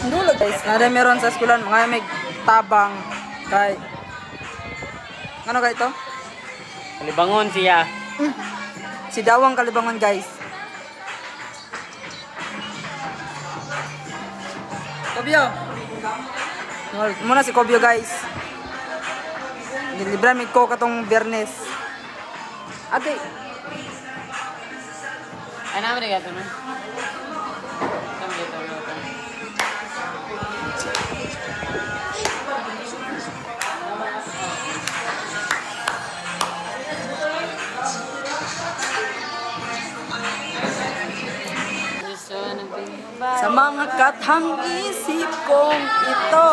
Dulo guys, nada meron sa eskwelahan mga may tabang kay ano kay ito? Kalibangon siya. Si Dawang Kalibangon guys. Kobyo. Muna si Kobyo guys. Libra mi ko katong Biyernes. Okay. Ay naman rin gato man. Tama dito. Sa mga kathang isip kong ito,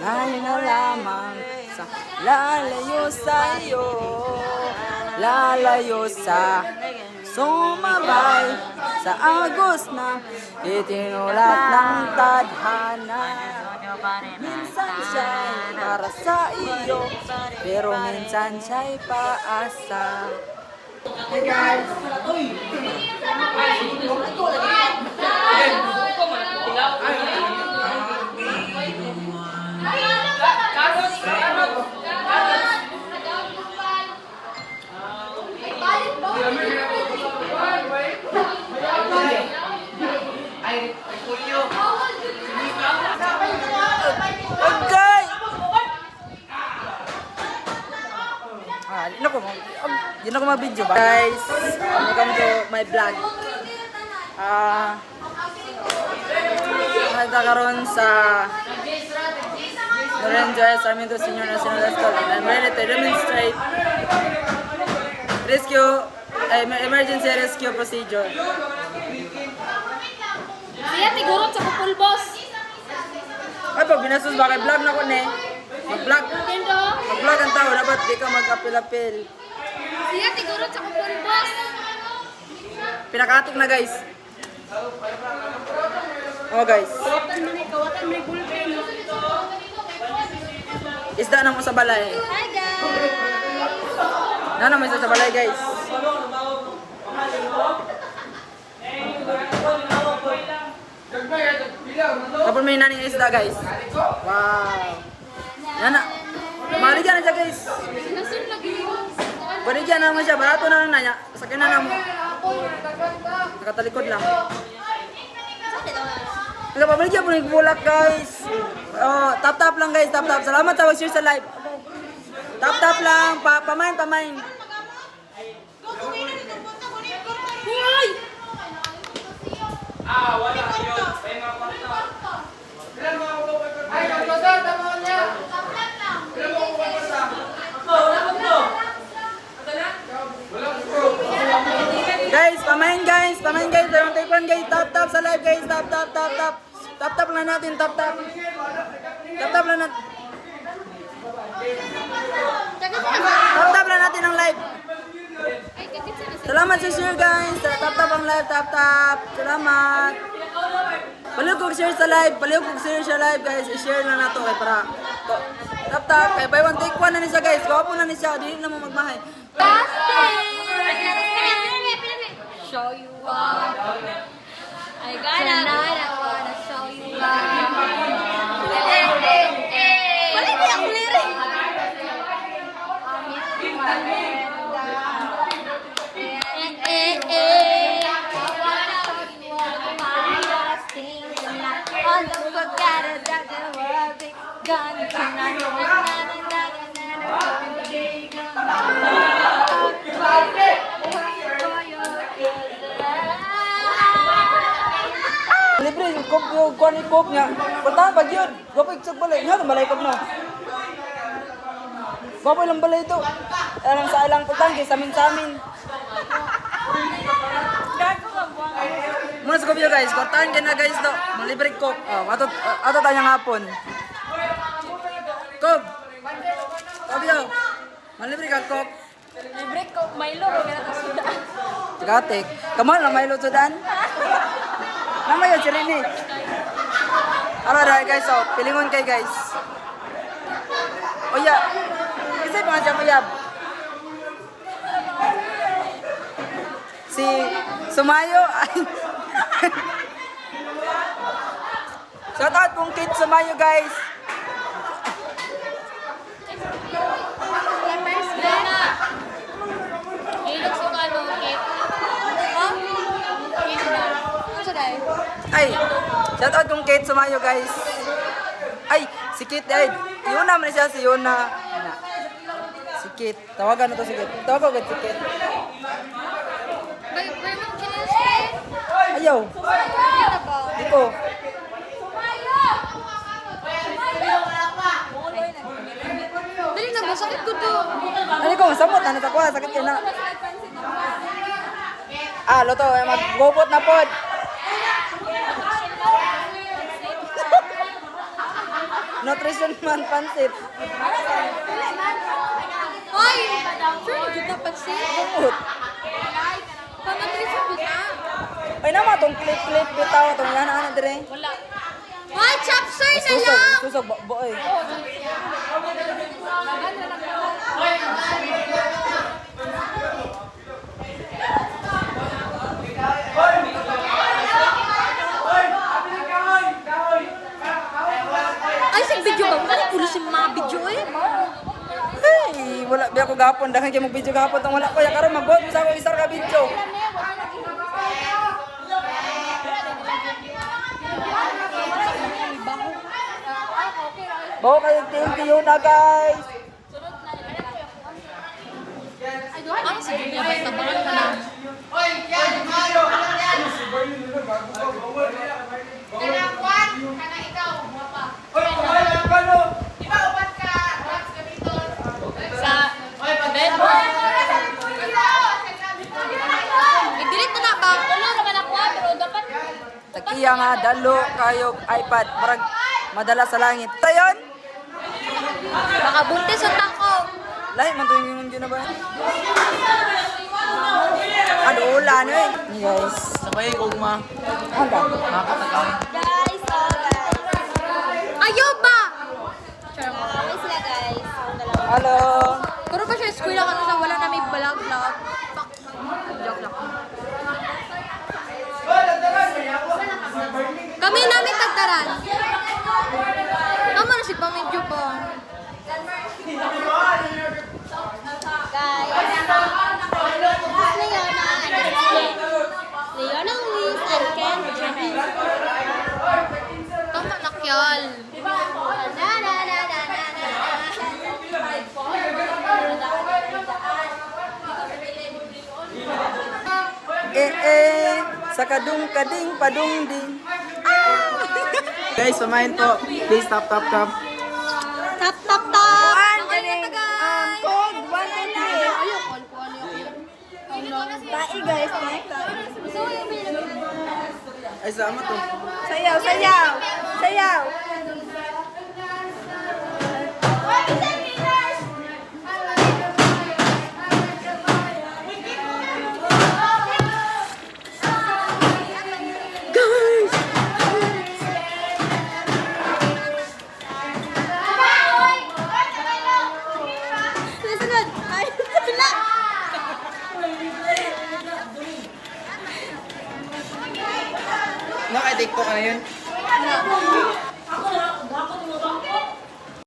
layo na lamang sa lalayo sa iyo, lalayo sa sumabay sa agos na itinulat ng tadhana. Minsan siya'y para sa iyo, pero minsan siya'y paasa. Hey guys! Okay! Di na ko mag-video ba? Guys, welcome to my vlog. Nagkakaroon sa Lorenzo S. Sarmiento Senior National School and I'm ready to demonstrate emergency rescue procedure. Siya tigurot sa kupulbos. Ay, pag binasos ba kay vlog na ko ne? Mag-vlog. Kendo. Mag-vlog ang tao, dapat di ka mag-apil-apil. Siya tigurot sa kupulbos. Pinakatik na guys. Oh guys. Kawatan may gulpin. Isda na mo sa balay. Hi guys. Nana mo isa sa balay guys. Kapag may naning isda guys. Wow. Nana. Maligyan na siya guys. Sinasun lagi mo. Pwede dyan naman siya. Barato na lang na niya. Sakyan na lang mo. Nakatalikod lang. Nagpapaligyan po ng bulak guys. Oh, tap-tap lang guys. Tap-tap. Salamat sa mag-share sa live. Tap-tap lang. Pamain. Hoy! Pamain guys. Darang taperan guys. Tap-tap sa live guys. Tap-tap. Tap-tap lang natin. Tap-tap. Tap-tap lang natin. Tap-tap lang natin ang live. Salamat sa share guys. Tap-tap ang live. Tap-tap. Salamat. Palihog kong share sa live. Guys. I-share na nato kay para. Tap-tap. Kay buy one take one na niya guys. Gwapo na niya. Di na mo magmahay. Show you all. I wanna show you all. Balik mo yung lirik. Libre yung kuha ni Coke nga. Punta pag yun. Gwapo yung balay. Nga, balay ko na. Gwapo ilang balay ito. Alang sa ilang putang, kaya samin. Muna sa Coke guys. Kortahan kayo na guys to. Malibre Coke. Ato tayong hapon. Coke. Coke. Malibre ka Coke. Libre ko, Milo, kaya sudan. Gatik. Kamal na Milo sudan. Nama yun si Rini. Alright guys, so pilingon kay guys. Oh yeah. Kasi mga siya mayab. Si Sumayo ay Shout out pong Kate Sumayo, guys. Lena. Hilog sa kano, Kate. Ha? Kate na. Ano sa dahil? Ay, shout out pong Kate Sumayo, guys. Ay, si Kate, ay. Yuna man siya, si Yuna. Si Kate. Tawagan na to si Kate. Tawagan ko si Kate. Where mo kinespray? Ayaw. Kita ba? Iko. Dali na ba? Sakit ko to. Ano ko, samot na natakuha. Sakit yun na. Ah, loto. Maggopot na pod. Nutrition man pansit. Hoy! Sure, hindi ka pansin. Ut. Pamatrisip kita. Ay naman, tong clip bitaw. Tong yan, ano dire. Wala. Hoy, chapsay na Susog, lang! susog, boy. Ay, sa video ba? Wala pulo si mga video eh. Hey, wala biya ko gapon. Dahil kayo mag-video gapon. Tong wala ko. Ya karon mag-buhat mo sa akong isar ka video. Bawa kayo thank you na, guys. Ang sige niya, basta parang ka lang. Sa bed? I-delete na ba? Wala naman ako pero dapat Takiya nga, dalo kayo iPad. Marag madala sa langit. Tayon! baka buntis ang tako. Lahi, man to yung yun na ba? Ano, ulan eh. Guys. Sabay ko ma. Handa. Nakakatagal. Guys, ayaw ba? Guys sila guys. Hello. Kuro pa siya school ako sa wala na may balag-lag. Fuck. Joke lang. Kami namin tagtaran. Tama na si Pamedyo pa. Guys. Leona Luis and Ken Jeffy. Tama na kyal. Na na na na na na. Sa kadung-kading padungding. Guys, samahin po. Please tap. Tap tap tap. Okay na to guys. Code 123. Ayaw, call ko Tae guys, tae. So, yung Ay, sama to. Sayaw. Susunod. Ay, wala. Naka-TikTok na yun. Wala.